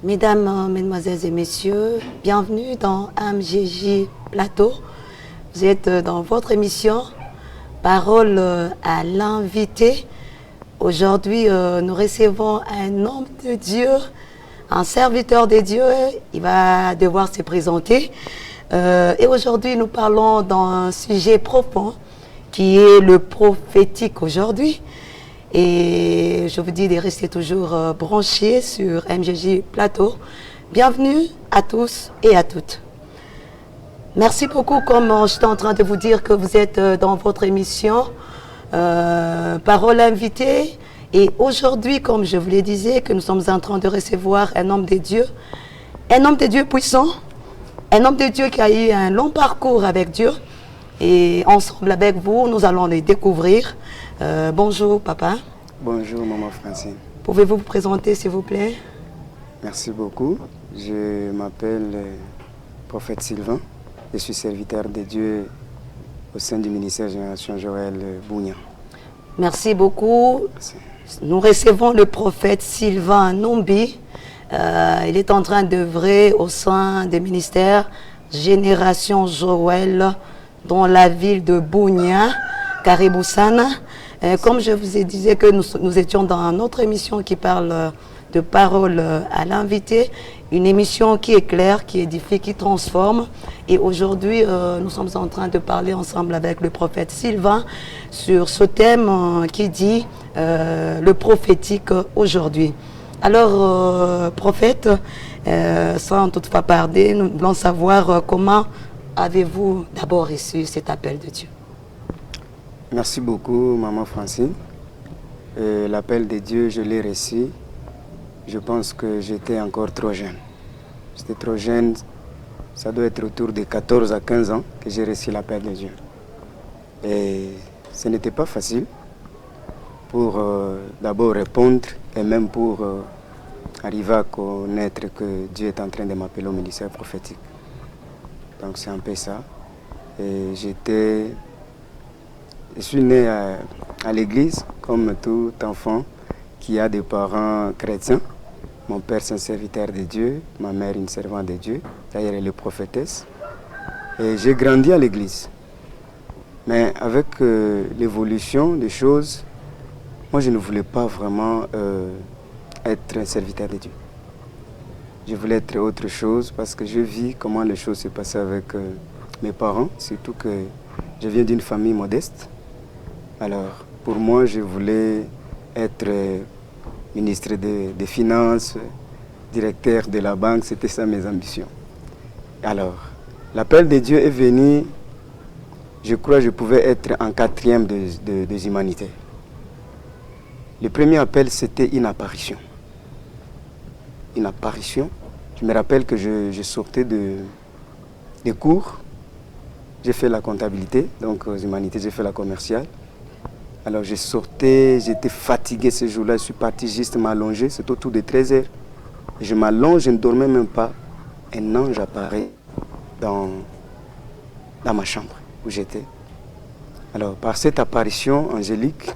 Mesdames, Mesdemoiselles et Messieurs, bienvenue dans MJJ Plateau. Vous êtes dans votre émission Parole à l'invité. Aujourd'hui, nous recevons un homme de Dieu, un serviteur de Dieu. Il va devoir se présenter. Et aujourd'hui, nous parlons d'un sujet profond qui est le prophétique aujourd'hui. Et je vous dis de rester toujours branchés sur MJJ Plateau. Bienvenue à tous et à toutes. Merci beaucoup, comme j'étais en train de vous dire que vous êtes dans votre émission Parole invitée. Et aujourd'hui, comme je vous le disais, que nous sommes en train de recevoir un homme de Dieu puissant, un homme de Dieu qui a eu un long parcours avec Dieu. Et ensemble avec vous, nous allons les découvrir. Bonjour, papa. Bonjour, maman Francine. Pouvez-vous vous présenter, s'il vous plaît? Merci beaucoup. Je m'appelle Prophète Sylvain. Je suis serviteur de Dieu au sein du ministère Génération Joël Bougnan. Merci beaucoup. Merci. Nous recevons le prophète Sylvain Nombi. Il est en train d'œuvrer au sein des ministères Génération Joël dans la ville de Bougnan, Cariboussana. Comme je vous ai dit que nous étions dans une autre émission qui parle de parole à l'invité, une émission qui est claire, qui édifie, qui transforme. Et aujourd'hui, nous sommes en train de parler ensemble avec le prophète Sylvain sur ce thème qui dit le prophétique aujourd'hui. Alors, prophète, sans toutefois tarder, nous voulons savoir comment avez-vous d'abord reçu cet appel de Dieu? Merci beaucoup, maman Francine. L'appel de Dieu, je l'ai reçu. Je pense que j'étais encore trop jeune. J'étais trop jeune. Ça doit être autour de 14 à 15 ans que j'ai reçu l'appel de Dieu. Et ce n'était pas facile pour d'abord répondre et même pour arriver à connaître que Dieu est en train de m'appeler au ministère prophétique. Donc c'est un peu ça. Et je suis né à l'église, comme tout enfant qui a des parents chrétiens. Mon père, c'est un serviteur de Dieu, ma mère, une servante de Dieu. D'ailleurs, elle est prophétesse. Et j'ai grandi à l'église. Mais avec l'évolution des choses, moi, je ne voulais pas vraiment être un serviteur de Dieu. Je voulais être autre chose parce que je vis comment les choses se passaient avec mes parents, surtout que je viens d'une famille modeste. Alors, pour moi, je voulais être ministre des Finances, directeur de la banque, c'était ça mes ambitions. Alors, l'appel de Dieu est venu, je crois que je pouvais être en 4e des humanités. Le premier appel, c'était une apparition. Une apparition. Je me rappelle que je sortais des cours. J'ai fait la comptabilité, donc aux humanités, j'ai fait la commerciale. Alors je sortais, j'étais fatigué ce jour-là, je suis parti juste m'allonger, c'était autour de 13h. Je m'allonge, je ne dormais même pas. Un ange apparaît dans ma chambre où j'étais. Alors par cette apparition angélique,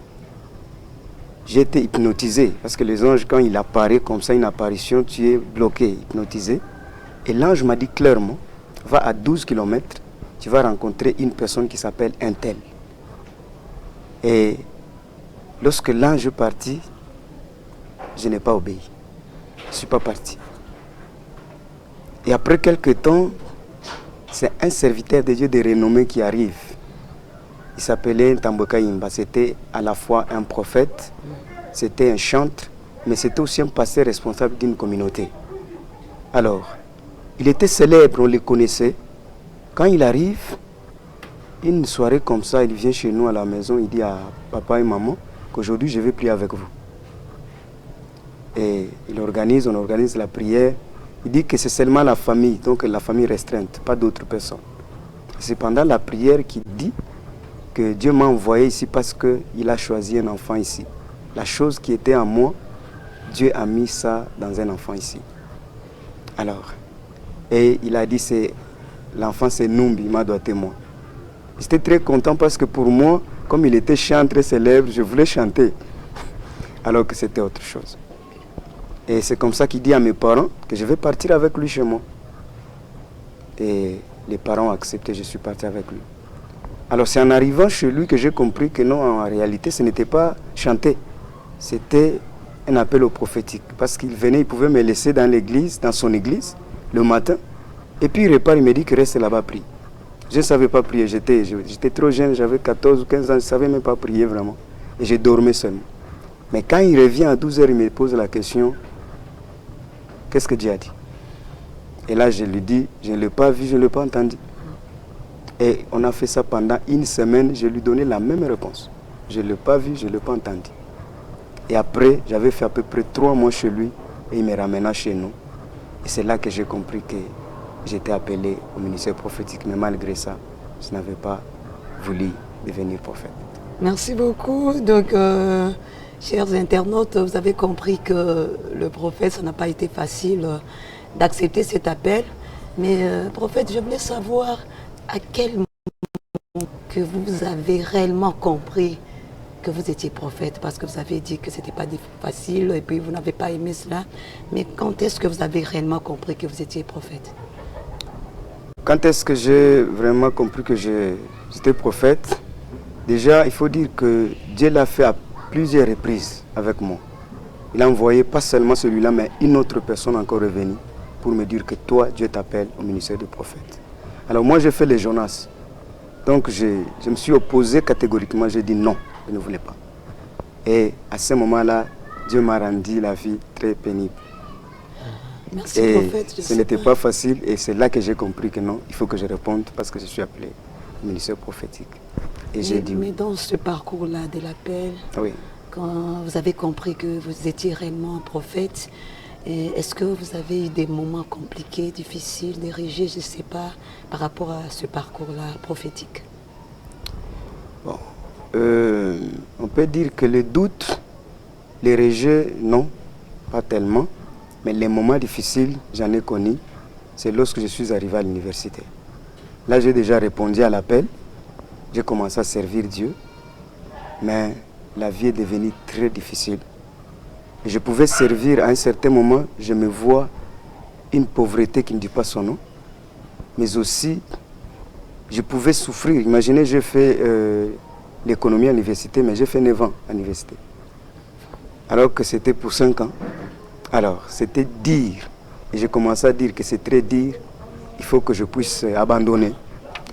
j'ai été hypnotisé. Parce que les anges, quand il apparaît comme ça, une apparition, tu es bloqué, hypnotisé. Et l'ange m'a dit clairement, va à 12 km, tu vas rencontrer une personne qui s'appelle un tel. Et lorsque l'ange est parti, je n'ai pas obéi. Je ne suis pas parti. Et après quelques temps, c'est un serviteur de Dieu de renommée qui arrive. Il s'appelait Ntamboka Imba. C'était à la fois un prophète, c'était un chantre, mais c'était aussi un pasteur responsable d'une communauté. Alors, il était célèbre, on le connaissait. Quand il arrive, une soirée comme ça, il vient chez nous à la maison, il dit à papa et maman qu'aujourd'hui je ne vais plus avec vous. Et on organise la prière. Il dit que c'est seulement la famille, donc la famille restreinte, pas d'autres personnes. C'est pendant la prière qu'il dit que Dieu m'a envoyé ici parce qu'il a choisi un enfant ici. La chose qui était en moi, Dieu a mis ça dans un enfant ici. Alors, et il a dit, l'enfant c'est Numbi, il m'a doit témoin. J'étais très content parce que pour moi, comme il était chanteur très célèbre, je voulais chanter. Alors que c'était autre chose. Et c'est comme ça qu'il dit à mes parents que je vais partir avec lui chez moi. Et les parents ont accepté, je suis parti avec lui. Alors c'est en arrivant chez lui que j'ai compris que non, en réalité, ce n'était pas chanter. C'était un appel au prophétique. Parce qu'il venait, il pouvait me laisser dans l'église, dans son église, le matin. Et puis il repart, il me dit que reste là-bas, prie. Je ne savais pas prier, j'étais trop jeune, j'avais 14 ou 15 ans, je ne savais même pas prier vraiment. Et je dormais seulement. Mais quand il revient à 12h, il me pose la question, qu'est-ce que Dieu a dit? Et là, je lui dis, je ne l'ai pas vu, je ne l'ai pas entendu. Et on a fait ça pendant une semaine, je lui donnais la même réponse. Je ne l'ai pas vu, je ne l'ai pas entendu. Et après, j'avais fait à peu près 3 mois chez lui et il me ramena chez nous. Et c'est là que j'ai compris que j'étais appelé au ministère prophétique. Mais malgré ça, je n'avais pas voulu devenir prophète. Merci beaucoup. Donc, chers internautes, vous avez compris que le prophète, ça n'a pas été facile d'accepter cet appel. Mais prophète, je voulais savoir à quel moment que vous avez réellement compris que vous étiez prophète, parce que vous avez dit que ce n'était pas facile et puis vous n'avez pas aimé cela. Mais quand est-ce que vous avez réellement compris que vous étiez prophète? Quand est-ce que j'ai vraiment compris que j'étais prophète? Déjà, il faut dire que Dieu l'a fait à plusieurs reprises avec moi. Il a envoyé pas seulement celui-là, mais une autre personne encore revenue pour me dire que toi, Dieu t'appelle au ministère du prophète. Alors moi, j'ai fait les Jonas. Donc je me suis opposé catégoriquement, j'ai dit non, je ne voulais pas. Et à ce moment-là, Dieu m'a rendu la vie très pénible. Merci, et prophète. Ce n'était pas facile et c'est là que j'ai compris que non, il faut que je réponde parce que je suis appelé au ministère prophétique. Et j'ai dit mais oui. dans ce parcours-là de l'appel, Oui. quand vous avez compris que vous étiez réellement prophète, est-ce que vous avez eu des moments compliqués, difficiles, dirigés, je ne sais pas, par rapport à ce parcours-là prophétique? Bon. On peut dire que les doutes, les rejets, non, pas tellement. Mais les moments difficiles, j'en ai connu, c'est lorsque je suis arrivé à l'université. Là, j'ai déjà répondu à l'appel. J'ai commencé à servir Dieu. Mais la vie est devenue très difficile. Et je pouvais servir à un certain moment, je me vois une pauvreté qui ne dit pas son nom. Mais aussi, je pouvais souffrir. Imaginez, j'ai fait l'économie à l'université, mais j'ai fait 9 ans à l'université. Alors que c'était pour 5 ans. Alors, c'était dire. Et j'ai commencé à dire que c'est très dire. Il faut que je puisse abandonner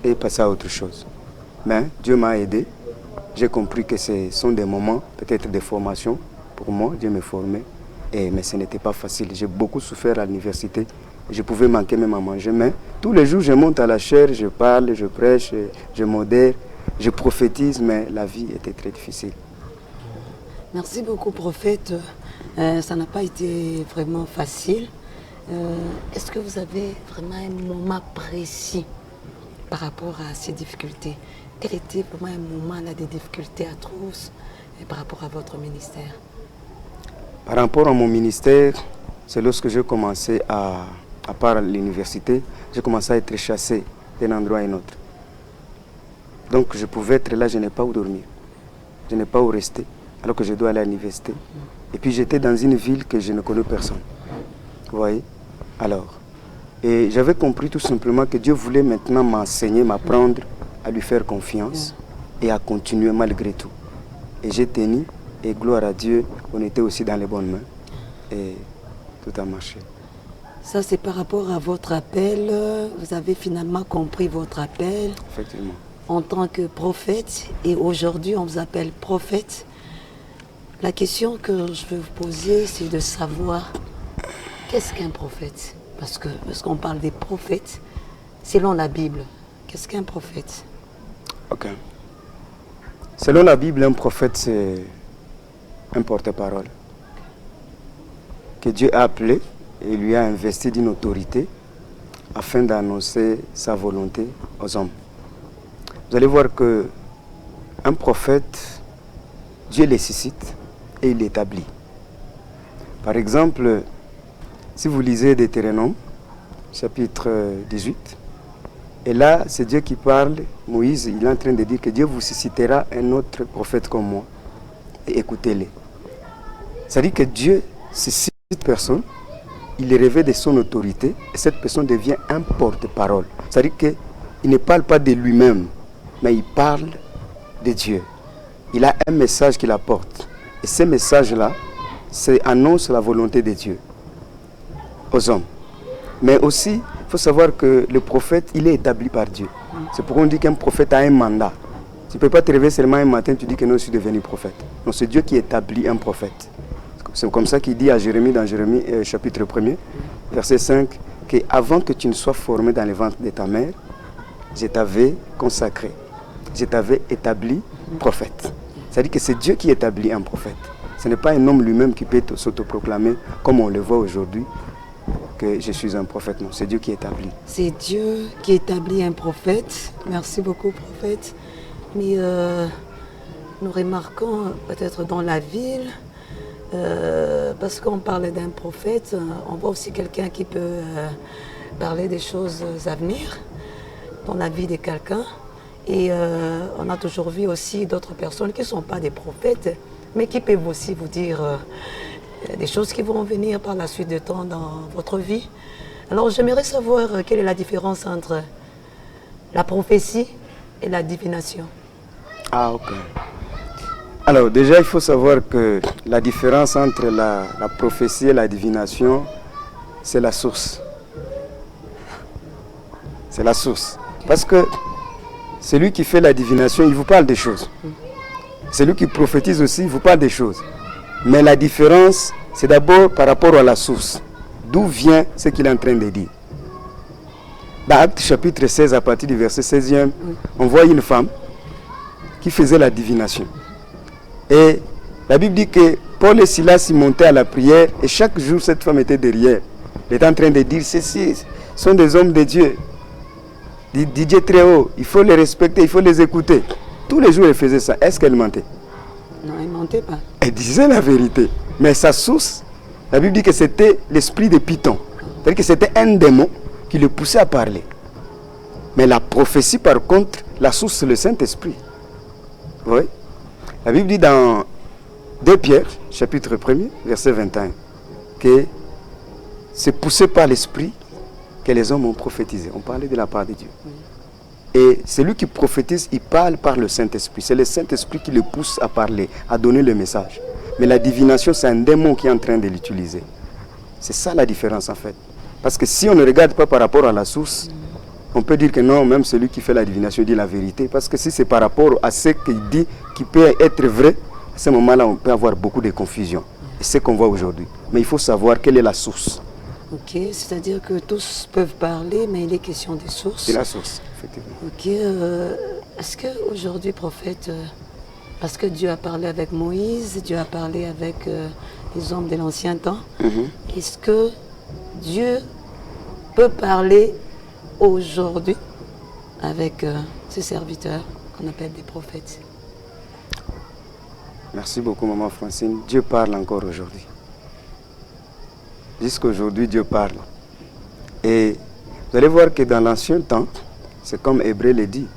et passer à autre chose. Mais Dieu m'a aidé. J'ai compris que ce sont des moments, peut-être des formations. Pour moi, Dieu me formait. Mais ce n'était pas facile. J'ai beaucoup souffert à l'université. Je pouvais manquer même à manger. Mais tous les jours, je monte à la chaire, je parle, je prêche, je modère, je prophétise. Mais la vie était très difficile. Merci beaucoup, prophète. Ça n'a pas été vraiment facile. Est-ce que vous avez vraiment un moment précis par rapport à ces difficultés? Quel était vraiment un moment là, de difficultés atroces par rapport à votre ministère? Par rapport à mon ministère, c'est lorsque j'ai commencé à part l'université, j'ai commencé à être chassé d'un endroit à un autre. Donc je pouvais être là, je n'ai pas où dormir. Je n'ai pas où rester, alors que je dois aller à l'université. Et puis j'étais dans une ville que je ne connais personne. Vous voyez? Alors, et j'avais compris tout simplement que Dieu voulait maintenant m'enseigner, m'apprendre à lui faire confiance et à continuer malgré tout. Et j'ai tenu, et gloire à Dieu, on était aussi dans les bonnes mains. Et tout a marché. Ça, c'est par rapport à votre appel. Vous avez finalement compris votre appel. Effectivement. En tant que prophète, et aujourd'hui on vous appelle prophète. La question que je veux vous poser, c'est de savoir qu'est-ce qu'un prophète? Parce qu'on parle des prophètes, selon la Bible, qu'est-ce qu'un prophète? Ok. Selon la Bible, un prophète, c'est un porte-parole que Dieu a appelé et lui a investi d'une autorité afin d'annoncer sa volonté aux hommes. Vous allez voir que un prophète, Dieu les suscite et il l'établit. Par exemple, si vous lisez Deutéronome, chapitre 18, et là, c'est Dieu qui parle, Moïse, il est en train de dire que Dieu vous suscitera un autre prophète comme moi, et écoutez-les. Ça dit que Dieu suscite personne, il est revêt de son autorité et cette personne devient un porte-parole. C'est-à-dire qu'il ne parle pas de lui-même, mais il parle de Dieu. Il a un message qu'il apporte. Et ce message-là, annonce la volonté de Dieu aux hommes. Mais aussi, il faut savoir que le prophète, il est établi par Dieu. C'est pourquoi on dit qu'un prophète a un mandat. Tu ne peux pas te réveiller seulement un matin, tu dis que non, je suis devenu prophète. Non, c'est Dieu qui établit un prophète. C'est comme ça qu'il dit à Jérémie, dans Jérémie chapitre 1er, verset 5, qu'avant que tu ne sois formé dans le ventre de ta mère, je t'avais consacré, je t'avais établi prophète. C'est-à-dire que c'est Dieu qui établit un prophète. Ce n'est pas un homme lui-même qui peut s'autoproclamer, comme on le voit aujourd'hui, que je suis un prophète. Non, c'est Dieu qui établit. C'est Dieu qui établit un prophète. Merci beaucoup, prophète. Mais nous remarquons peut-être dans la ville, parce qu'on parle d'un prophète, on voit aussi quelqu'un qui peut parler des choses à venir dans la vie de quelqu'un. Et on a toujours vu aussi d'autres personnes qui ne sont pas des prophètes, mais qui peuvent aussi vous dire des choses qui vont venir par la suite du temps dans votre vie. Alors j'aimerais savoir quelle est la différence entre la prophétie et la divination. Ah, ok. Alors déjà, il faut savoir que la différence entre la prophétie et la divination, c'est la source. C'est la source. Parce que celui qui fait la divination, il vous parle des choses. Celui qui prophétise aussi, il vous parle des choses. Mais la différence, c'est d'abord par rapport à la source. D'où vient ce qu'il est en train de dire. Dans Actes chapitre 16, à partir du verset 16e, on voit une femme qui faisait la divination. Et la Bible dit que Paul et Silas y montaient à la prière et chaque jour cette femme était derrière. Elle était en train de dire, ceci sont des hommes de Dieu. Dit Dieu très haut, il faut les respecter, il faut les écouter. Tous les jours elle faisait ça. Est-ce qu'elle mentait? Non, elle ne mentait pas. Elle disait la vérité. Mais sa source, la Bible dit que c'était l'esprit de Python. C'est-à-dire que c'était un démon qui le poussait à parler. Mais la prophétie, par contre, la source, c'est le Saint-Esprit. Oui. La Bible dit dans 2 Pierre, chapitre 1er, verset 21, que c'est poussé par l'Esprit que les hommes ont prophétisé. On parlait de la part de Dieu. Et celui qui prophétise, il parle par le Saint-Esprit. C'est le Saint-Esprit qui le pousse à parler, à donner le message. Mais la divination, c'est un démon qui est en train de l'utiliser. C'est ça la différence en fait. Parce que si on ne regarde pas par rapport à la source, on peut dire que non, même celui qui fait la divination dit la vérité. Parce que si c'est par rapport à ce qu'il dit qui peut être vrai, à ce moment-là, on peut avoir beaucoup de confusion. Et c'est ce qu'on voit aujourd'hui. Mais il faut savoir quelle est la source. Ok, c'est-à-dire que tous peuvent parler, mais il est question des sources. C'est la source, effectivement. Ok, est-ce qu'aujourd'hui, prophète, parce que Dieu a parlé avec Moïse, Dieu a parlé avec les hommes de l'ancien temps, est-ce que Dieu peut parler aujourd'hui avec ses serviteurs qu'on appelle des prophètes? Merci beaucoup, maman Francine. Dieu parle encore aujourd'hui. Jusqu'aujourd'hui, Dieu parle. Et vous allez voir que dans l'ancien temps, c'est comme Hébreu le dit,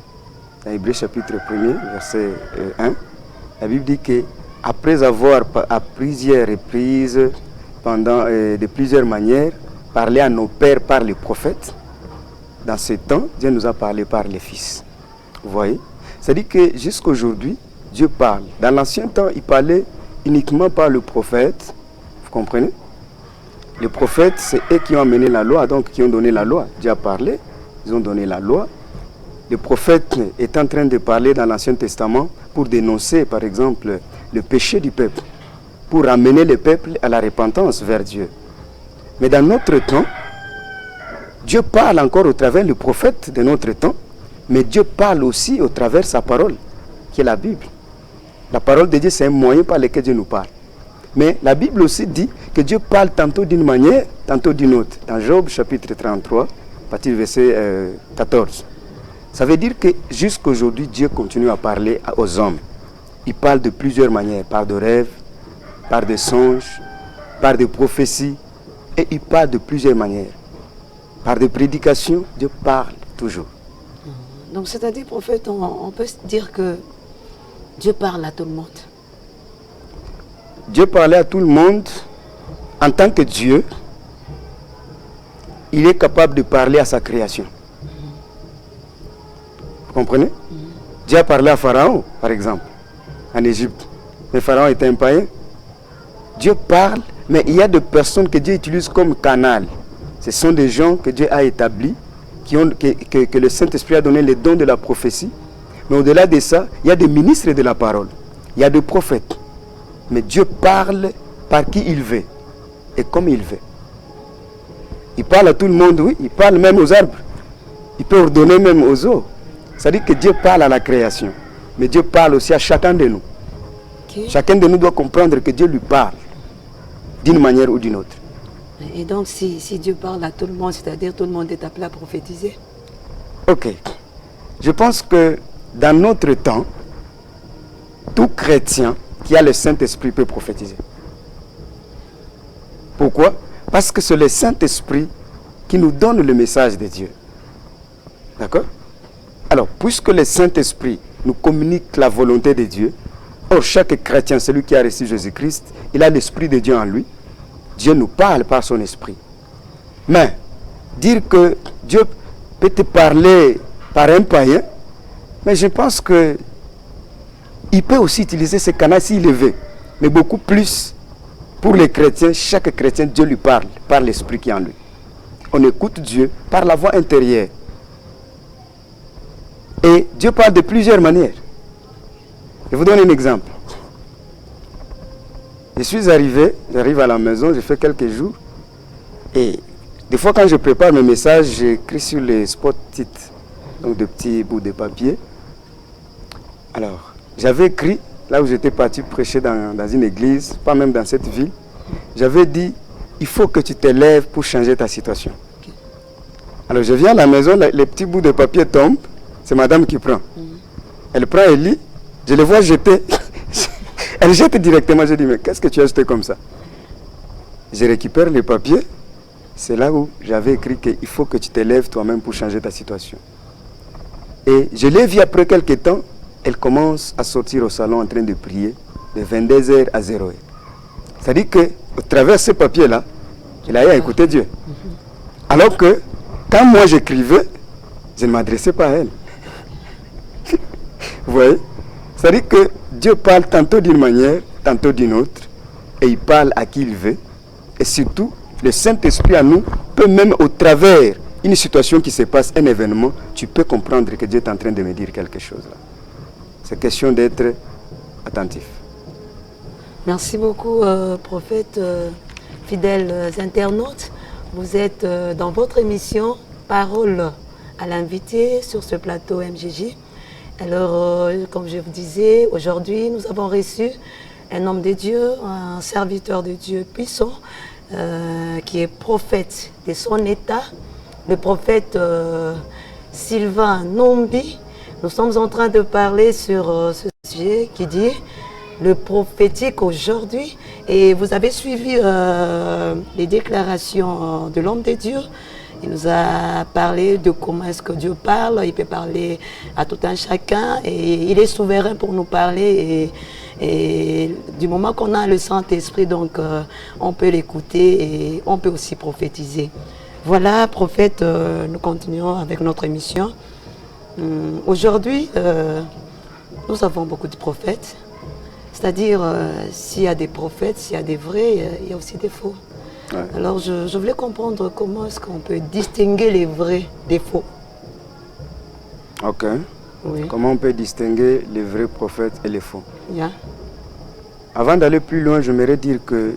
dans Hébreu chapitre 1er, verset 1, la Bible dit qu'après avoir à plusieurs reprises, de plusieurs manières, parlé à nos pères par les prophètes, dans ce temps, Dieu nous a parlé par les fils. Vous voyez? C'est-à-dire que jusqu'aujourd'hui, Dieu parle. Dans l'ancien temps, il parlait uniquement par le prophète. Vous comprenez? Les prophètes, c'est eux qui ont amené la loi, donc qui ont donné la loi. Dieu a parlé, ils ont donné la loi. Le prophète est en train de parler dans l'Ancien Testament pour dénoncer, par exemple, le péché du peuple, pour amener le peuple à la repentance vers Dieu. Mais dans notre temps, Dieu parle encore au travers du prophète de notre temps, mais Dieu parle aussi au travers de sa parole, qui est la Bible. La parole de Dieu, c'est un moyen par lequel Dieu nous parle. Mais la Bible aussi dit que Dieu parle tantôt d'une manière, tantôt d'une autre. Dans Job, chapitre 33, à partir du verset 14. Ça veut dire que jusqu'aujourd'hui, Dieu continue à parler aux hommes. Il parle de plusieurs manières, par de rêves, par des songes, par des prophéties, et il parle de plusieurs manières. Par des prédications, Dieu parle toujours. Donc c'est-à-dire, prophète, on peut dire que Dieu parle à tout le monde. Dieu parlait à tout le monde en tant que Dieu, il est capable de parler à sa création. Vous comprenez? Dieu a parlé à Pharaon, par exemple, en Égypte. Mais Pharaon était un païen. Dieu parle, mais il y a des personnes que Dieu utilise comme canal. Ce sont des gens que Dieu a établis, que le Saint-Esprit a donné les dons de la prophétie. Mais au-delà de ça, il y a des ministres de la parole. Il y a des prophètes. Mais Dieu parle par qui il veut et comme il veut. Il parle à tout le monde, oui. Il parle même aux arbres. Il peut ordonner même aux eaux. C'est-à-dire que Dieu parle à la création. Mais Dieu parle aussi à chacun de nous. Okay. Chacun de nous doit comprendre que Dieu lui parle d'une manière ou d'une autre. Et donc, si Dieu parle à tout le monde, c'est-à-dire tout le monde est appelé à prophétiser? Ok. Je pense que dans notre temps, tout chrétien qui a le Saint-Esprit peut prophétiser. Pourquoi? Parce que c'est le Saint-Esprit qui nous donne le message de Dieu. D'accord? Alors, puisque le Saint-Esprit nous communique la volonté de Dieu, or chaque chrétien, celui qui a reçu Jésus-Christ, il a l'Esprit de Dieu en lui. Dieu nous parle par son Esprit. Mais, dire que Dieu peut te parler par un païen, mais je pense que il peut aussi utiliser ce canal s'il le veut. Mais beaucoup plus, pour les chrétiens, chaque chrétien, Dieu lui parle par l'Esprit qui est en lui. On écoute Dieu par la voix intérieure. Et Dieu parle de plusieurs manières. Je vous donne un exemple. J'arrive à la maison, je fais quelques jours. Et des fois, quand je prépare mes messages, j'écris sur les spot-it, donc de petits bouts de papier. Alors, j'avais écrit, là où j'étais parti prêcher dans une église, pas même dans cette ville, j'avais dit, il faut que tu te lèves pour changer ta situation. Alors, je viens à la maison, les petits bouts de papier tombent, c'est madame qui prend. Elle prend, elle lit, je les vois jeter. Elle jette directement, je dis, mais qu'est-ce que tu as jeté comme ça? Je récupère les papiers, c'est là où j'avais écrit qu'il faut que tu te lèves toi-même pour changer ta situation. Et je l'ai vu après quelques temps, elle commence à sortir au salon en train de prier de 22h à 0h. C'est-à-dire qu'au travers de ce papier-là, elle a écouté Dieu. Alors que, quand moi j'écrivais, je ne m'adressais pas à elle. Vous voyez? C'est-à-dire que Dieu parle tantôt d'une manière, tantôt d'une autre, et il parle à qui il veut. Et surtout, le Saint-Esprit à nous peut même au travers une situation qui se passe, un événement, tu peux comprendre que Dieu est en train de me dire quelque chose là. C'est question d'être attentif. Merci beaucoup, prophète, fidèles internautes. Vous êtes dans votre émission Parole à l'invité sur ce plateau MJJ. Alors, comme je vous disais, aujourd'hui, nous avons reçu un homme de Dieu, un serviteur de Dieu puissant, qui est prophète de son état, le prophète Sylvain Nombi. Nous sommes en train de parler sur ce sujet qui dit le prophétique aujourd'hui. Et vous avez suivi les déclarations de l'homme de Dieu. Il nous a parlé de comment est-ce que Dieu parle. Il peut parler à tout un chacun et il est souverain pour nous parler. Et du moment qu'on a le Saint-Esprit, donc on peut l'écouter et on peut aussi prophétiser. Voilà, prophète, nous continuons avec notre émission. Aujourd'hui, nous avons beaucoup de prophètes. C'est-à-dire, s'il y a des prophètes, s'il y a des vrais, il y a aussi des faux. Ouais. Alors, je voulais comprendre comment est-ce qu'on peut distinguer les vrais des faux. Ok. Oui. Comment on peut distinguer les vrais prophètes et les faux? Yeah. Avant d'aller plus loin, j'aimerais dire que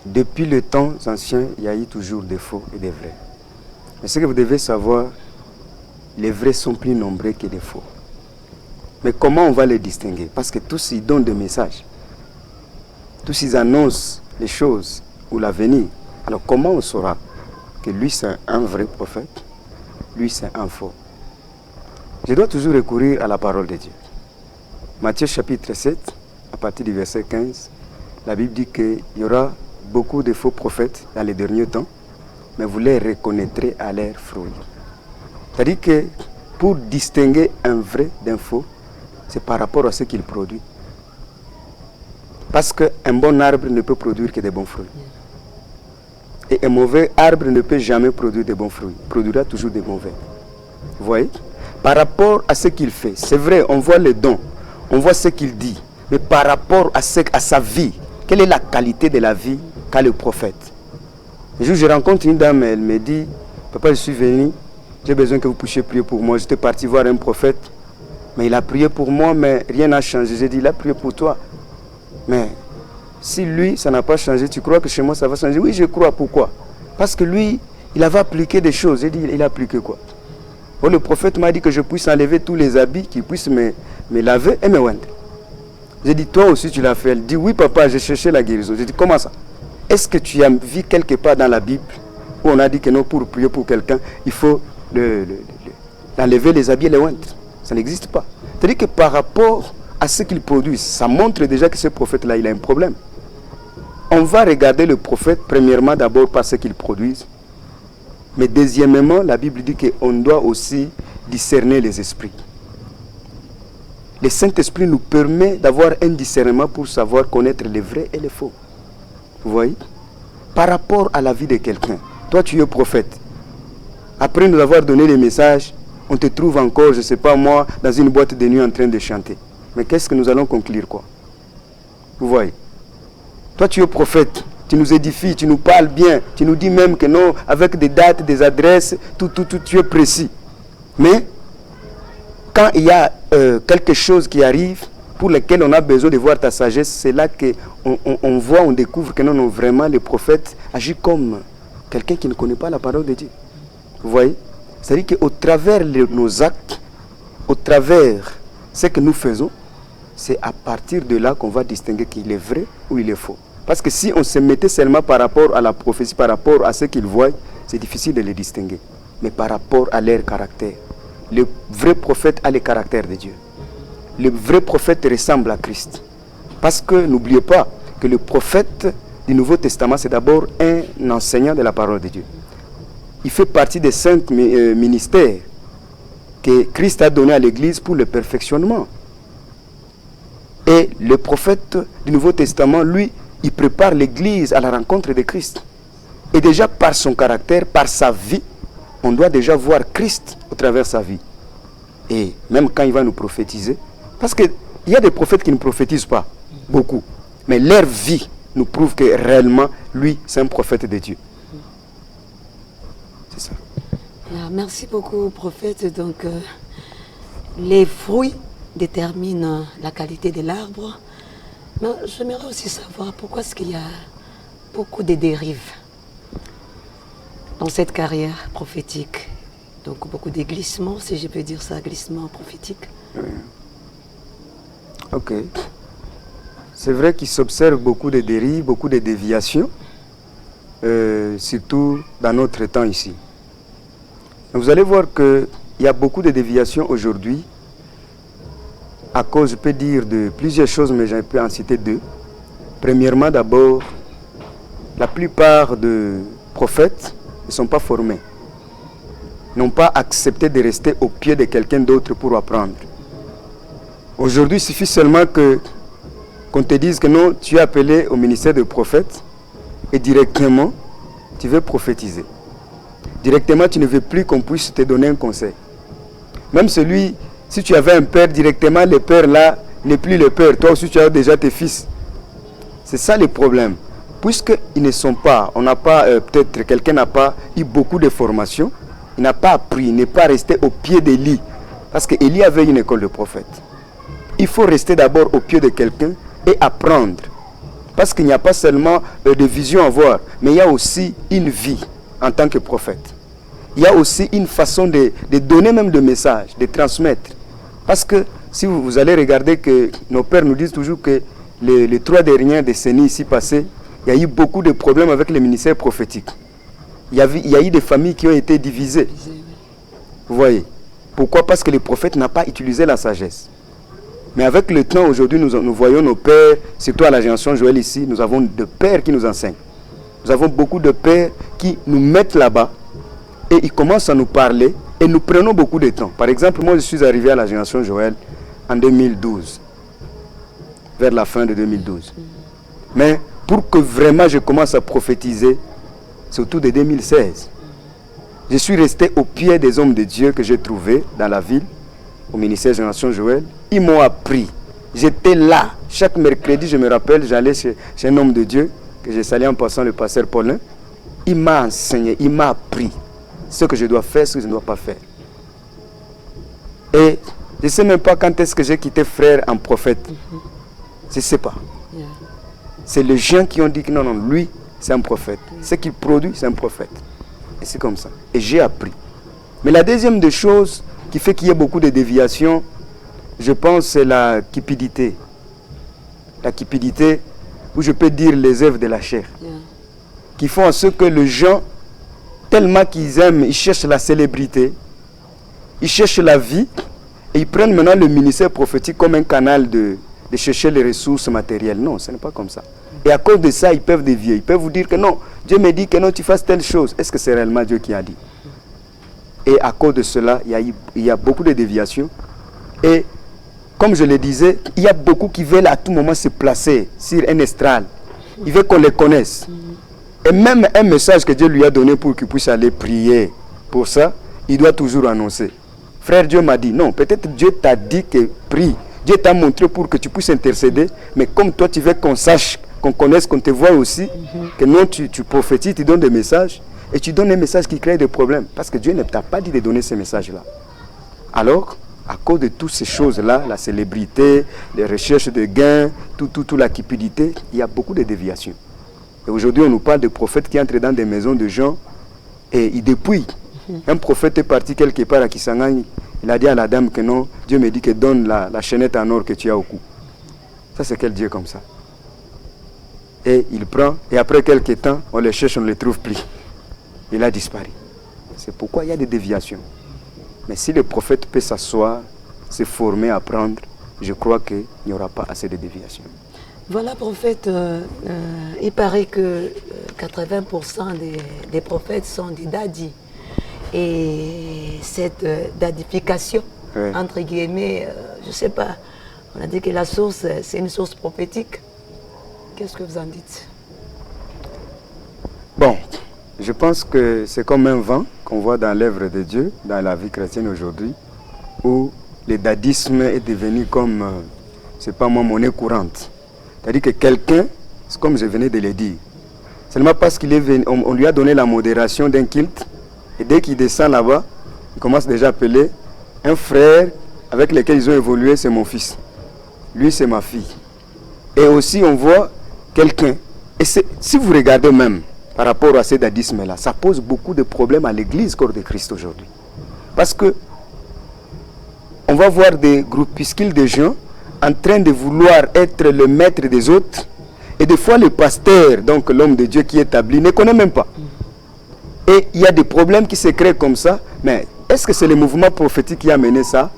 depuis le temps ancien, il y a eu toujours des faux et des vrais. Mais ce que vous devez savoir, les vrais sont plus nombreux que les faux. Mais comment on va les distinguer? Parce que tous ils donnent des messages. Tous ils annoncent les choses ou l'avenir. Alors comment on saura que lui c'est un vrai prophète, lui c'est un faux? Je dois toujours recourir à la parole de Dieu. Matthieu chapitre 7, à partir du verset 15, la Bible dit qu'il y aura beaucoup de faux prophètes dans les derniers temps, mais vous les reconnaîtrez à leurs fruits. C'est-à-dire que pour distinguer un vrai d'un faux, c'est par rapport à ce qu'il produit. Parce qu'un bon arbre ne peut produire que des bons fruits. Et un mauvais arbre ne peut jamais produire de bons fruits. Il produira toujours des mauvais. Vous voyez? Par rapport à ce qu'il fait, c'est vrai, on voit les dons, on voit ce qu'il dit. Mais par rapport à sa vie, quelle est la qualité de la vie qu'a le prophète? Un jour, je rencontre une dame, elle me dit, papa, je suis venu, j'ai besoin que vous puissiez prier pour moi. J'étais parti voir un prophète, mais il a prié pour moi, mais rien n'a changé. J'ai dit, il a prié pour toi. Mais si lui, ça n'a pas changé, tu crois que chez moi, ça va changer? Oui, je crois. Pourquoi? Parce que lui, il avait appliqué des choses. J'ai dit, il a appliqué quoi? Oh, le prophète m'a dit que je puisse enlever tous les habits, qu'il puisse me laver et me oindre. J'ai dit, toi aussi tu l'as fait. Elle dit, oui papa, j'ai cherché la guérison. J'ai dit, comment ça? Est-ce que tu as vu quelque part dans la Bible où on a dit que non, pour prier pour quelqu'un, il faut enlever les habits et les oindre? Ça n'existe pas. C'est-à-dire que par rapport à ce qu'il produit, ça montre déjà que ce prophète-là, il a un problème. On va regarder le prophète, premièrement, d'abord par ce qu'il produit. Mais deuxièmement, la Bible dit qu'on doit aussi discerner les esprits. Le Saint-Esprit nous permet d'avoir un discernement pour savoir connaître les vrais et les faux. Vous voyez? Par rapport à la vie de quelqu'un, toi tu es prophète. Après nous avoir donné les messages, on te trouve encore, je ne sais pas moi, dans une boîte de nuit en train de chanter. Mais qu'est-ce que nous allons conclure quoi? Vous voyez? Toi tu es prophète. Tu nous édifies, tu nous parles bien, tu nous dis même que non, avec des dates, des adresses, tout, tu es précis. Mais, quand il y a quelque chose qui arrive, pour lequel on a besoin de voir ta sagesse, c'est là qu'on voit, on découvre que non, vraiment, le prophète agit comme quelqu'un qui ne connaît pas la parole de Dieu. Vous voyez? C'est-à-dire qu'au travers de nos actes, au travers ce que nous faisons, c'est à partir de là qu'on va distinguer qu'il est vrai ou il est faux. Parce que si on se mettait seulement par rapport à la prophétie, par rapport à ce qu'ils voient, c'est difficile de les distinguer. Mais par rapport à leur caractère. Le vrai prophète a le caractère de Dieu. Le vrai prophète ressemble à Christ. Parce que n'oubliez pas que le prophète du Nouveau Testament, c'est d'abord un enseignant de la parole de Dieu. Il fait partie des 5 ministères que Christ a donné à l'Église pour le perfectionnement. Et le prophète du Nouveau Testament, lui, il prépare l'Église à la rencontre de Christ. Et déjà par son caractère, par sa vie, on doit déjà voir Christ au travers de sa vie. Et même quand il va nous prophétiser, parce qu'il y a des prophètes qui ne prophétisent pas, beaucoup. Mais leur vie nous prouve que réellement, lui, c'est un prophète de Dieu. C'est ça. Merci beaucoup, prophète. Donc, les fruits déterminent la qualité de l'arbre. Mais j'aimerais aussi savoir pourquoi est-ce qu'il y a beaucoup de dérives dans cette carrière prophétique. Donc beaucoup de glissements, si je peux dire ça, glissements prophétiques. Oui. Ok. C'est vrai qu'il s'observe beaucoup de dérives, beaucoup de déviations, surtout dans notre temps ici. Vous allez voir qu'il y a beaucoup de déviations aujourd'hui, à cause, je peux dire, de plusieurs choses, mais je peux en citer 2. Premièrement, d'abord, la plupart des prophètes ne sont pas formés, n'ont pas accepté de rester au pied de quelqu'un d'autre pour apprendre. Aujourd'hui, il suffit seulement qu'on te dise que non, tu es appelé au ministère de prophète et directement, tu veux prophétiser. Directement, tu ne veux plus qu'on puisse te donner un conseil. Même celui... Si tu avais un père, directement, le père là n'est plus le père. Toi aussi, tu as déjà tes fils. C'est ça le problème. Puisqu'ils ne sont pas, on n'a pas, peut-être quelqu'un n'a pas eu beaucoup de formation, il n'a pas appris, il n'est pas resté au pied d'Élie. Parce qu'Élie avait une école de prophète. Il faut rester d'abord au pied de quelqu'un et apprendre. Parce qu'il n'y a pas seulement de vision à voir, mais il y a aussi une vie en tant que prophète. Il y a aussi une façon de donner même des messages, de transmettre. Parce que si vous allez regarder que nos pères nous disent toujours que les 3 dernières décennies ici passées, il y a eu beaucoup de problèmes avec les ministères prophétiques. Il y a eu des familles qui ont été divisées. Vous voyez? Pourquoi? Parce que le prophète n'a pas utilisé la sagesse. Mais avec le temps, aujourd'hui, nous voyons nos pères, surtout à la génération Joël ici, nous avons des pères qui nous enseignent. Nous avons beaucoup de pères qui nous mettent là-bas et ils commencent à nous parler et nous prenons beaucoup de temps. Par exemple, moi je suis arrivé à la génération Joël en 2012, vers la fin de 2012. Mais pour que vraiment je commence à prophétiser, c'est autour de 2016. Je suis resté au pied des hommes de Dieu que j'ai trouvés dans la ville, au ministère Génération Joël. Ils m'ont appris. J'étais là. Chaque mercredi, je me rappelle, j'allais chez un homme de Dieu, que j'ai salué en passant, le pasteur Paulin. Il m'a enseigné, il m'a appris ce que je dois faire, ce que je ne dois pas faire. Et je ne sais même pas quand est-ce que j'ai quitté frère en prophète. Je ne sais pas. C'est les gens qui ont dit que non, non, lui, c'est un prophète. Ce qu'il produit, c'est un prophète. Et c'est comme ça. Et j'ai appris. Mais la deuxième des choses qui fait qu'il y ait beaucoup de déviations, je pense, c'est la cupidité. La cupidité, où je peux dire les œuvres de la chair. Qui font en ce que les gens, tellement qu'ils aiment, ils cherchent la célébrité, ils cherchent la vie, et ils prennent maintenant le ministère prophétique comme un canal de chercher les ressources matérielles. Non, ce n'est pas comme ça. Et à cause de ça, ils peuvent dévier. Ils peuvent vous dire que non, Dieu me dit que non, tu fasses telle chose. Est-ce que c'est réellement Dieu qui a dit? Et à cause de cela, il y a beaucoup de déviations. Et comme je le disais, il y a beaucoup qui veulent à tout moment se placer sur un estrade. Ils veulent qu'on les connaisse. Et même un message que Dieu lui a donné pour qu'il puisse aller prier pour ça, il doit toujours annoncer. Frère, Dieu m'a dit, non, peut-être Dieu t'a dit que prie. Dieu t'a montré pour que tu puisses intercéder, mais comme toi tu veux qu'on sache, qu'on connaisse, qu'on te voit aussi, que non, tu prophétises, tu donnes des messages, et tu donnes des messages qui créent des problèmes, parce que Dieu ne t'a pas dit de donner ces messages-là. Alors, à cause de toutes ces choses-là, la célébrité, les recherches de gains, toute la cupidité, il y a beaucoup de déviations. Et aujourd'hui, on nous parle de prophètes qui entrent dans des maisons de gens et ils dépouillent. Un prophète est parti quelque part à Kisangani. Il a dit à la dame que non, Dieu me dit que donne la chaînette en or que tu as au cou. Ça, c'est quel Dieu comme ça? Et il prend, et après quelques temps, on le cherche, on ne le trouve plus. Il a disparu. C'est pourquoi il y a des déviations. Mais si le prophète peut s'asseoir, se former, apprendre, je crois qu'il n'y aura pas assez de déviations. Voilà, prophète, il paraît que 80% des prophètes sont des dadis. Et cette dadification, oui, entre guillemets, je ne sais pas, on a dit que la source, c'est une source prophétique. Qu'est-ce que vous en dites? Bon, je pense que c'est comme un vent qu'on voit dans l'œuvre de Dieu, dans la vie chrétienne aujourd'hui, où le dadisme est devenu comme, c'est pas moi, monnaie courante. C'est-à-dire que quelqu'un, c'est comme je venais de le dire, seulement parce qu'il est venu, on lui a donné la modération d'un culte, et dès qu'il descend là-bas, il commence déjà à appeler un frère avec lequel ils ont évolué, c'est mon fils. Lui, c'est ma fille. Et aussi, on voit quelqu'un. Et si vous regardez même par rapport à ce dadisme-là, ça pose beaucoup de problèmes à l'église corps de Christ aujourd'hui. Parce que on va voir des groupuscules de gens en train de vouloir être le maître des autres. Et des fois, le pasteur, donc l'homme de Dieu qui est établi, ne connaît même pas. Et il y a des problèmes qui se créent comme ça. Mais est-ce que c'est le mouvement prophétique qui a mené ça?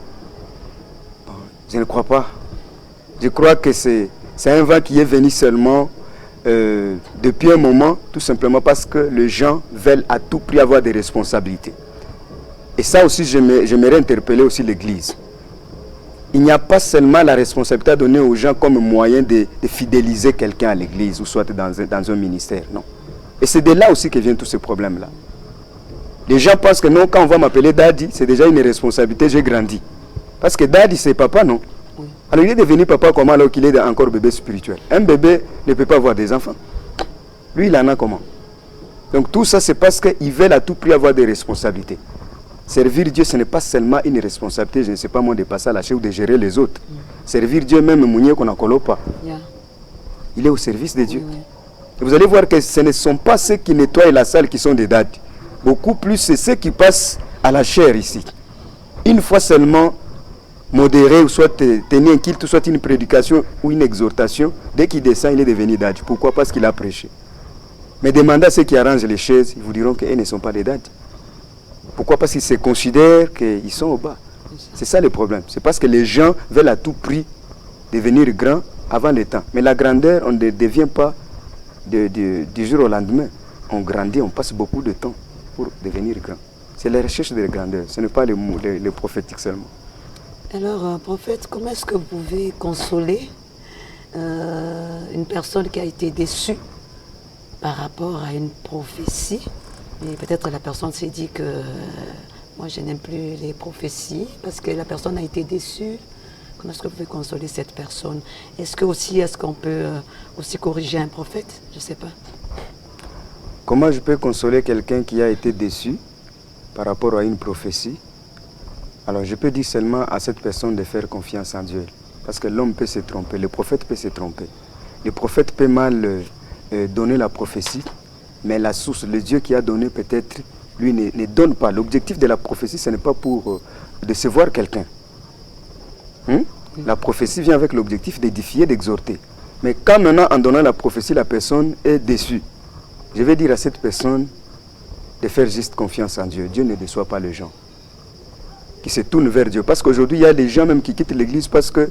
Je ne crois pas. Je crois que c'est un vent qui est venu seulement depuis un moment, tout simplement parce que les gens veulent à tout prix avoir des responsabilités. Et ça aussi, j'aimerais interpeller aussi l'Église. Il n'y a pas seulement la responsabilité à donner aux gens comme moyen de fidéliser quelqu'un à l'Église ou soit dans un ministère, non. Et c'est de là aussi que viennent tous ces problèmes-là. Les gens pensent que non, quand on va m'appeler Daddy, c'est déjà une responsabilité, j'ai grandi. Parce que Daddy, c'est papa, non. Oui. Alors il est devenu papa comment alors qu'il est encore bébé spirituel? Un bébé ne peut pas avoir des enfants. Lui, il en a comment? Donc tout ça, c'est parce qu'ils veulent à tout prix avoir des responsabilités. Servir Dieu, ce n'est pas seulement une responsabilité, je ne sais pas moi, de passer à la chaise ou de gérer les autres. Servir Dieu, même Mounier qu'on n'accolo pas. Il est au service de Dieu. Et vous allez voir que ce ne sont pas ceux qui nettoient la salle qui sont des dadis. Beaucoup plus, c'est ceux qui passent à la chair ici. Une fois seulement modéré, ou soit tenir un culte, soit une prédication ou une exhortation, dès qu'il descend, il est devenu dadis. Pourquoi? Parce qu'il a prêché. Mais demandez à ceux qui arrangent les chaises, ils vous diront qu'ils ne sont pas des dadis. Pourquoi? Parce qu'ils se considèrent qu'ils sont au bas. C'est ça le problème. C'est parce que les gens veulent à tout prix devenir grands avant le temps. Mais la grandeur, on ne devient pas du jour au lendemain. On grandit, on passe beaucoup de temps pour devenir grand. C'est la recherche de la grandeur. Ce n'est pas le prophétique seulement. Alors, prophète, comment est-ce que vous pouvez consoler une personne qui a été déçue par rapport à une prophétie. Et peut-être la personne s'est dit que moi je n'aime plus les prophéties parce que la personne a été déçue. Comment est-ce que vous pouvez consoler cette personne? Est-ce qu'on peut aussi corriger un prophète? Je ne sais pas. Comment je peux consoler quelqu'un qui a été déçu par rapport à une prophétie? Alors je peux dire seulement à cette personne de faire confiance en Dieu. Parce que l'homme peut se tromper, le prophète peut se tromper. Le prophète peut mal donner la prophétie, mais la source, le Dieu qui a donné peut-être, lui ne donne pas. L'objectif de la prophétie, ce n'est pas pour décevoir quelqu'un. La prophétie vient avec l'objectif d'édifier, d'exhorter. Mais quand maintenant, en donnant la prophétie, la personne est déçue, je vais dire à cette personne de faire juste confiance en Dieu. Dieu ne déçoit pas les gens qui se tournent vers Dieu. Parce qu'aujourd'hui, il y a des gens même qui quittent l'église parce que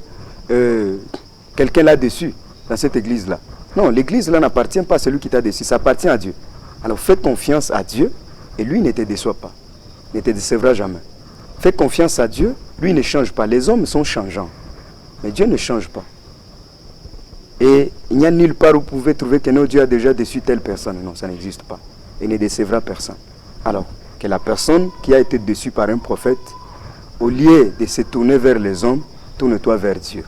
quelqu'un l'a déçu dans cette église-là. Non, l'église-là n'appartient pas à celui qui t'a déçu, ça appartient à Dieu. Alors fais confiance à Dieu et lui ne te déçoit pas, ne te décevra jamais. Fais confiance à Dieu, lui ne change pas. Les hommes sont changeants, mais Dieu ne change pas. Et il n'y a nulle part où vous pouvez trouver que non, Dieu a déjà déçu telle personne. Non, ça n'existe pas. Il ne décevra personne. Alors, que la personne qui a été déçue par un prophète, au lieu de se tourner vers les hommes, tourne-toi vers Dieu.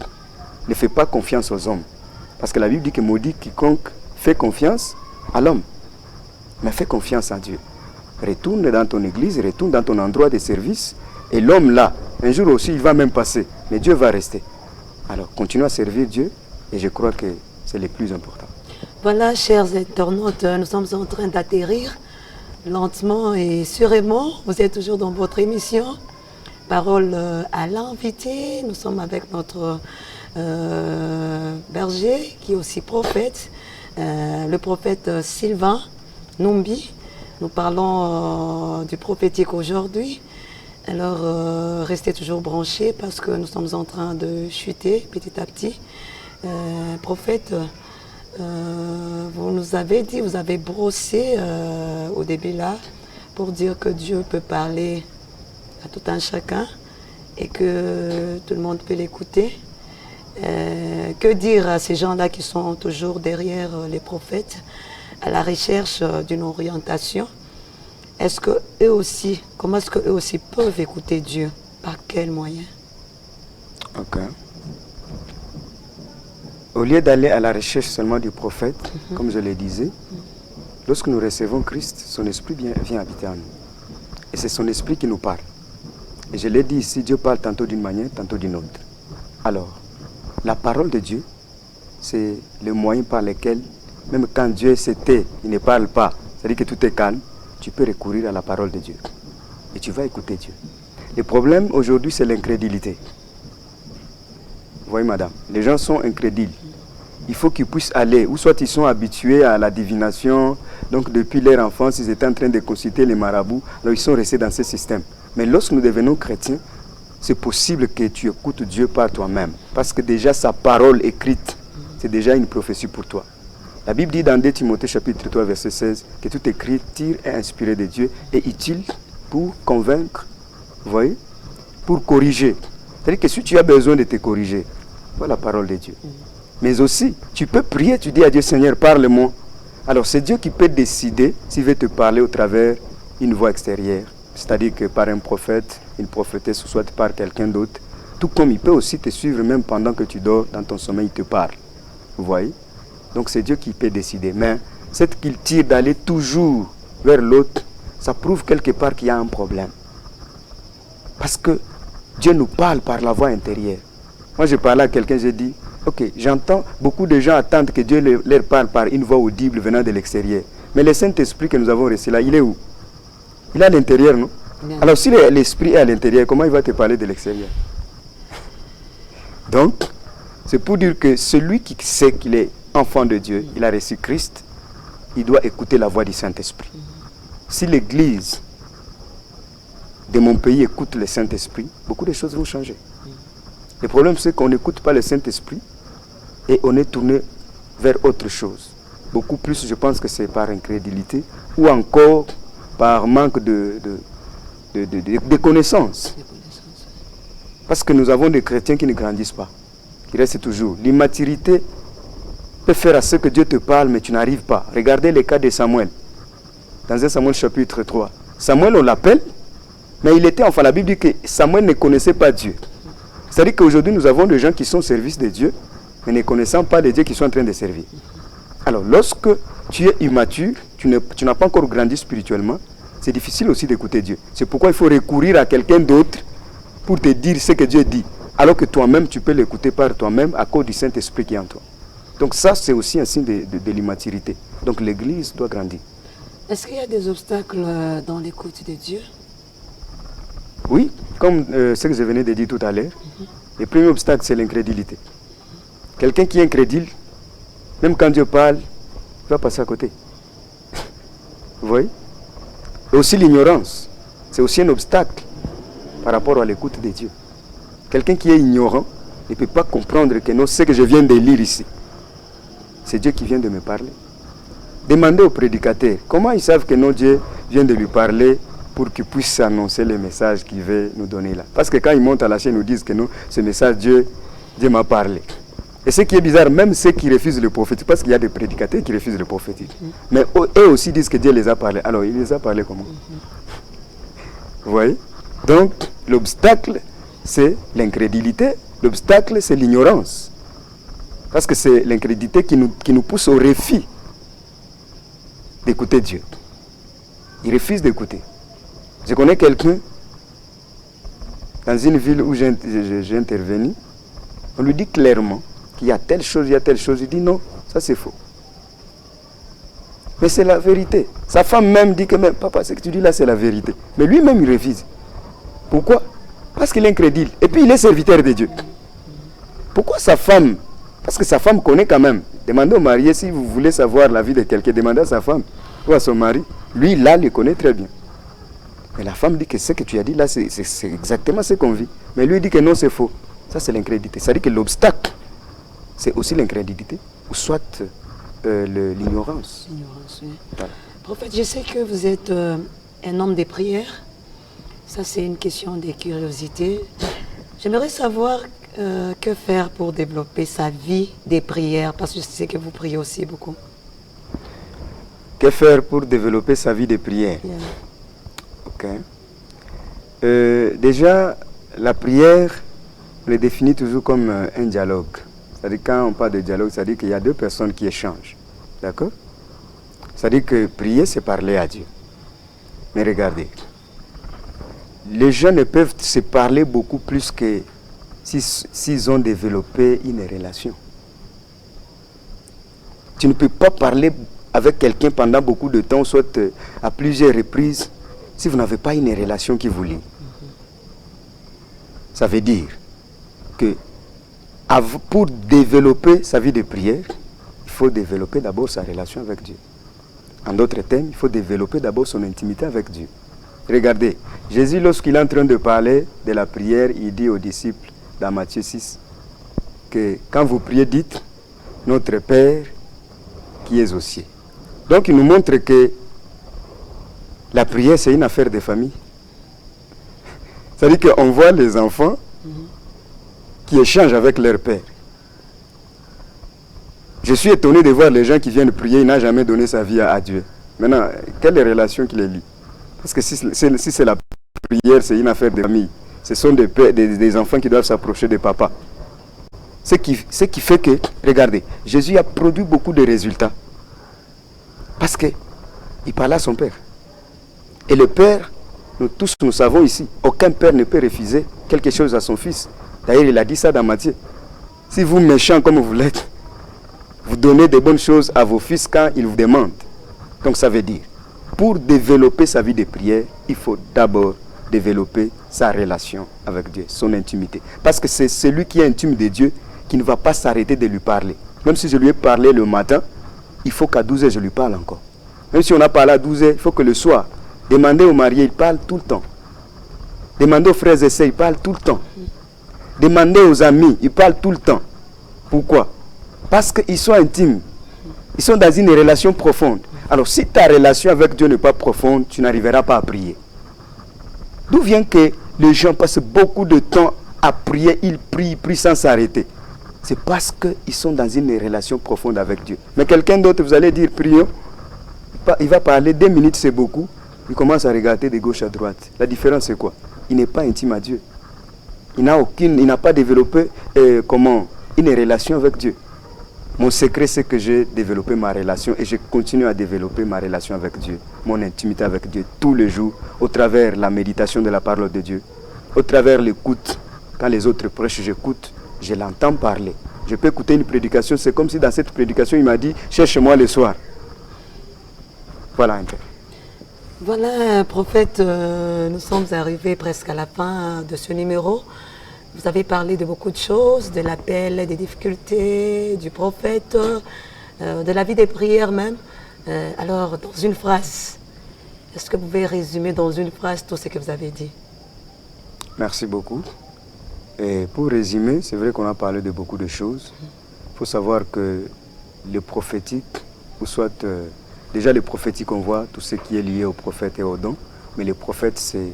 Ne fais pas confiance aux hommes. Parce que la Bible dit que maudit quiconque fait confiance à l'homme. Mais fais confiance à Dieu. Retourne dans ton église, retourne dans ton endroit de service. Et l'homme là, un jour aussi, il va même passer. Mais Dieu va rester. Alors, continue à servir Dieu. Et je crois que c'est le plus important. Voilà, chers internautes, nous sommes en train d'atterrir lentement et sûrement. Vous êtes toujours dans votre émission. Parole à l'invité. Nous sommes avec notre berger qui est aussi prophète, le prophète Sylvain Numbi. Nous parlons du prophétique aujourd'hui. Alors restez toujours branchés parce que nous sommes en train de chuter petit à petit. Prophète, vous nous avez dit, vous avez brossé au début là pour dire que Dieu peut parler à tout un chacun et que tout le monde peut l'écouter. Que dire à ces gens-là qui sont toujours derrière les prophètes à la recherche d'une orientation? Est-ce que eux aussi, comment est-ce qu'eux aussi peuvent écouter Dieu? Par quels moyens? Ok. Au lieu d'aller à la recherche seulement du prophète, comme je le disais, lorsque nous recevons Christ, son esprit vient habiter en nous. Et c'est son esprit qui nous parle. Et je l'ai dit ici, Dieu parle tantôt d'une manière, tantôt d'une autre. Alors, la parole de Dieu, c'est le moyen par lequel, même quand Dieu se tait, il ne parle pas, c'est-à-dire que tout est calme, tu peux recourir à la parole de Dieu. Et tu vas écouter Dieu. Le problème aujourd'hui, c'est l'incrédulité. Vous voyez, madame, les gens sont incrédules. Il faut qu'ils puissent aller, ou soit ils sont habitués à la divination, donc depuis leur enfance, ils étaient en train de consulter les marabouts, alors ils sont restés dans ce système. Mais lorsque nous devenons chrétiens, c'est possible que tu écoutes Dieu par toi-même. Parce que déjà sa parole écrite, c'est déjà une prophétie pour toi. La Bible dit dans 2 Timothée chapitre 3 verset 16 que toute écriture est inspirée de Dieu et utile pour convaincre, vous voyez, pour corriger. C'est-à-dire que si tu as besoin de te corriger, voilà la parole de Dieu. Mais aussi, tu peux prier, tu dis à Dieu, Seigneur, parle-moi. Alors c'est Dieu qui peut décider s'il veut te parler au travers d'une voix extérieure. C'est-à-dire que par un prophète, une prophétesse, ou soit par quelqu'un d'autre. Tout comme il peut aussi te suivre même pendant que tu dors, dans ton sommeil, il te parle. Vous voyez? Donc c'est Dieu qui peut décider. Mais cette qu'il tire d'aller toujours vers l'autre, ça prouve quelque part qu'il y a un problème. Parce que Dieu nous parle par la voix intérieure. Moi, je parlais à quelqu'un, j'ai dit, ok, j'entends, beaucoup de gens attendent que Dieu leur parle par une voix audible venant de l'extérieur. Mais le Saint-Esprit que nous avons reçu là, il est où? Il est à l'intérieur, non? Bien. Alors si l'Esprit est à l'intérieur, comment il va te parler de l'extérieur? Donc, c'est pour dire que celui qui sait qu'il est enfant de Dieu, il a reçu Christ, il doit écouter la voix du Saint-Esprit. Si l'Église de mon pays écoute le Saint-Esprit, beaucoup de choses vont changer. Le problème, c'est qu'on n'écoute pas le Saint-Esprit et on est tourné vers autre chose. Beaucoup plus, je pense que c'est par incrédulité ou encore par manque de connaissances. Parce que nous avons des chrétiens qui ne grandissent pas, qui restent toujours. L'immaturité peux faire à ce que Dieu te parle, mais tu n'arrives pas. Regardez le cas de Samuel. Dans 1 Samuel chapitre 3. Samuel, on l'appelle, mais il était, enfin la Bible dit que Samuel ne connaissait pas Dieu. C'est-à-dire qu'aujourd'hui, nous avons des gens qui sont au service de Dieu, mais ne connaissant pas les dieux qui sont en train de servir. Alors, lorsque tu es immature, tu n'as pas encore grandi spirituellement, c'est difficile aussi d'écouter Dieu. C'est pourquoi il faut recourir à quelqu'un d'autre pour te dire ce que Dieu dit. Alors que toi-même, tu peux l'écouter par toi-même à cause du Saint-Esprit qui est en toi. Donc ça, c'est aussi un signe de l'immaturité. Donc l'Église doit grandir. Est-ce qu'il y a des obstacles dans l'écoute de Dieu? Oui, comme ce que je venais de dire tout à l'heure, le premier obstacle, c'est l'incrédulité. Quelqu'un qui est incrédule, même quand Dieu parle, il va passer à côté. Vous voyez? Et aussi l'ignorance, c'est aussi un obstacle par rapport à l'écoute de Dieu. Quelqu'un qui est ignorant ne peut pas comprendre que non, ce que je viens de lire ici, c'est Dieu qui vient de me parler. Demandez aux prédicateurs, comment ils savent que non, Dieu vient de lui parler pour qu'il puisse annoncer le message qu'il veut nous donner là. Parce que quand ils montent à la chaîne, ils nous disent que non, ce message, Dieu m'a parlé. Et ce qui est bizarre, même ceux qui refusent le prophétique, parce qu'il y a des prédicateurs qui refusent le prophétique, mais eux aussi disent que Dieu les a parlé. Alors, il les a parlé comment? Vous voyez? Donc, l'obstacle, c'est l'incrédulité. L'obstacle, c'est l'ignorance. Parce que c'est l'incrédulité qui nous pousse au refus d'écouter Dieu. Il refuse d'écouter. Je connais quelqu'un, dans une ville où j'ai intervenu, on lui dit clairement qu'il y a telle chose, il y a telle chose. Il dit non, ça c'est faux. Mais c'est la vérité. Sa femme même dit que même, papa, ce que tu dis là, c'est la vérité. Mais lui-même, il refuse. Pourquoi? Parce qu'il est incrédule. Et puis, il est serviteur de Dieu. Pourquoi sa femme? Parce que sa femme connaît quand même. Demandez au marié, si vous voulez savoir la vie de quelqu'un, demandez à sa femme ou à son mari. Lui, là, il connaît très bien. Mais la femme dit que ce que tu as dit là, c'est exactement ce qu'on vit. Mais lui, il dit que non, c'est faux. Ça, c'est l'incrédulité. C'est-à-dire que l'obstacle, c'est aussi l'incrédulité, ou soit l'ignorance. L'ignorance, oui. Voilà. Prophète, je sais que vous êtes un homme des prières. Ça, c'est une question de curiosité. J'aimerais savoir que faire pour développer sa vie des prières, parce que je sais que vous priez aussi beaucoup. Que faire pour développer sa vie de prière? Yeah. Ok. Déjà, la prière, on le définit toujours comme un dialogue. C'est-à-dire quand on parle de dialogue, c'est-à-dire qu'il y a deux personnes qui échangent. D'accord? C'est-à-dire que prier, c'est parler à Dieu. Mais regardez, les gens ne peuvent se parler beaucoup plus que s'ils ont développé une relation. Tu ne peux pas parler avec quelqu'un pendant beaucoup de temps, soit à plusieurs reprises, si vous n'avez pas une relation qui vous lie. Ça veut dire que pour développer sa vie de prière, il faut développer d'abord sa relation avec Dieu. En d'autres termes, il faut développer d'abord son intimité avec Dieu. Regardez, Jésus, lorsqu'il est en train de parler de la prière, il dit aux disciples, dans Matthieu 6, que quand vous priez, dites, notre Père qui est aux cieux. Donc il nous montre que la prière, c'est une affaire de famille. C'est-à-dire qu'on voit les enfants qui échangent avec leur père. Je suis étonné de voir les gens qui viennent prier, il n'a jamais donné sa vie à Dieu. Maintenant, quelle est la relation qui les lie? Parce que si c'est la prière, c'est une affaire de famille. Ce sont des enfants qui doivent s'approcher de papa. Ce qui fait que, regardez, Jésus a produit beaucoup de résultats. Parce qu'il parlait à son père. Et le père, nous tous nous savons ici, aucun père ne peut refuser quelque chose à son fils. D'ailleurs, il a dit ça dans Matthieu. Si vous, méchants comme vous l'êtes, vous donnez des bonnes choses à vos fils quand ils vous demandent. Donc ça veut dire, pour développer sa vie de prière, il faut d'abord développer sa relation avec Dieu, son intimité. Parce que c'est celui qui est intime de Dieu qui ne va pas s'arrêter de lui parler. Même si je lui ai parlé le matin, il faut qu'à 12h je lui parle encore. Même si on a parlé à 12h, il faut que le soir, demandez au marié, il parle tout le temps. Demandez aux frères et sœurs, il parle tout le temps. Demandez aux amis, il parle tout le temps. Pourquoi? Parce qu'ils sont intimes. Ils sont dans une relation profonde. Alors si ta relation avec Dieu n'est pas profonde, tu n'arriveras pas à prier. D'où vient que les gens passent beaucoup de temps à prier, ils prient sans s'arrêter. C'est parce qu'ils sont dans une relation profonde avec Dieu. Mais quelqu'un d'autre, vous allez dire, prions. Il va parler 2 minutes, c'est beaucoup. Il commence à regarder de gauche à droite. La différence, c'est quoi? Il n'est pas intime à Dieu. Il n'a pas développé une relation avec Dieu. Mon secret, c'est que j'ai développé ma relation et je continue à développer ma relation avec Dieu, mon intimité avec Dieu tous les jours, au travers la méditation de la parole de Dieu, au travers l'écoute. Quand les autres prêchent, j'écoute, je l'entends parler. Je peux écouter une prédication, c'est comme si dans cette prédication, il m'a dit, cherche-moi le soir. Voilà un peu. Voilà, prophète, nous sommes arrivés presque à la fin de ce numéro. Vous avez parlé de beaucoup de choses, de l'appel, des difficultés, du prophète, de la vie des prières même. Alors, dans une phrase, est-ce que vous pouvez résumer dans une phrase tout ce que vous avez dit? Merci beaucoup. Et pour résumer, c'est vrai qu'on a parlé de beaucoup de choses. Il faut savoir que le prophétique, ou soit déjà le prophétique, on voit tout ce qui est lié au prophète et au don. Mais le prophète, c'est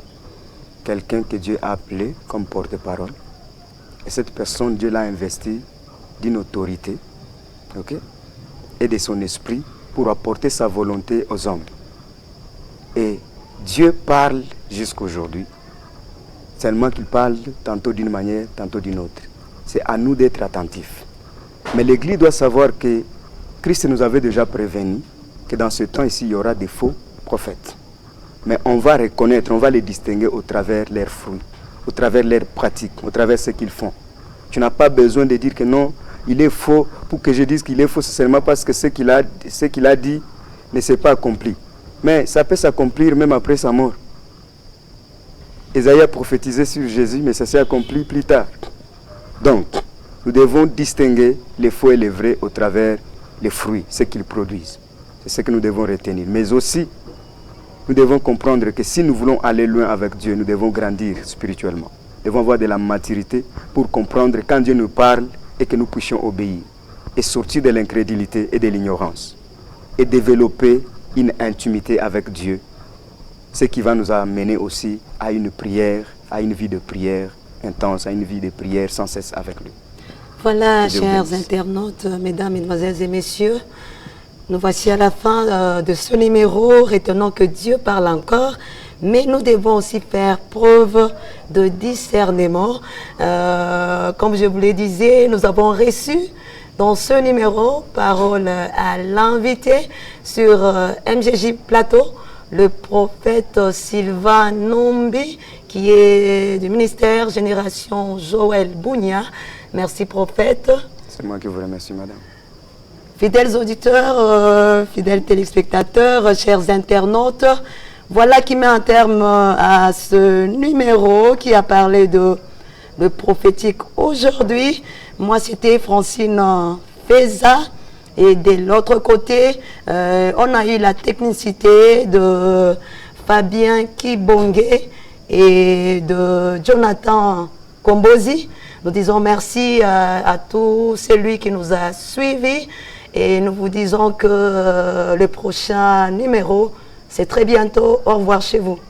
quelqu'un que Dieu a appelé comme porte-parole. Et cette personne, Dieu l'a investi d'une autorité, et de son esprit pour apporter sa volonté aux hommes. Et Dieu parle jusqu'aujourd'hui. Seulement qu'il parle tantôt d'une manière, tantôt d'une autre. C'est à nous d'être attentifs. Mais l'Église doit savoir que Christ nous avait déjà prévenu que dans ce temps ici, il y aura des faux prophètes. Mais on va reconnaître, on va les distinguer au travers leurs fruits, au travers leurs pratiques, au travers ce qu'ils font. Tu n'as pas besoin de dire que non, il est faux. Pour que je dise qu'il est faux, c'est seulement parce que ce qu'il a dit ne s'est pas accompli. Mais ça peut s'accomplir même après sa mort. Isaïe a prophétisé sur Jésus, mais ça s'est accompli plus tard. Donc, nous devons distinguer les faux et les vrais au travers les fruits, ce qu'ils produisent. C'est ce que nous devons retenir. Mais aussi, nous devons comprendre que si nous voulons aller loin avec Dieu, nous devons grandir spirituellement. Nous devons avoir de la maturité pour comprendre quand Dieu nous parle et que nous puissions obéir. Et sortir de l'incrédulité et de l'ignorance. Et développer une intimité avec Dieu. Ce qui va nous amener aussi à une prière, à une vie de prière intense, à une vie de prière sans cesse avec lui. Voilà, chers internautes, mesdames, mesdemoiselles et messieurs, nous voici à la fin de ce numéro. Retenons que Dieu parle encore, mais nous devons aussi faire preuve de discernement. Comme je vous le disais, nous avons reçu dans ce numéro, parole à l'invité sur MJJ Plateau, le prophète Sylvain Nombi, qui est du ministère Génération Joël Bounia. Merci prophète. C'est moi qui vous remercie, madame. Fidèles auditeurs, fidèles téléspectateurs, chers internautes, voilà qui met un terme à ce numéro qui a parlé de prophétique aujourd'hui. Moi, c'était Francine Feza. Et de l'autre côté, on a eu la technicité de Fabien Kibongue et de Jonathan Kombozi. Nous disons merci à tout celui qui nous a suivis et nous vous disons que le prochain numéro, c'est très bientôt. Au revoir chez vous.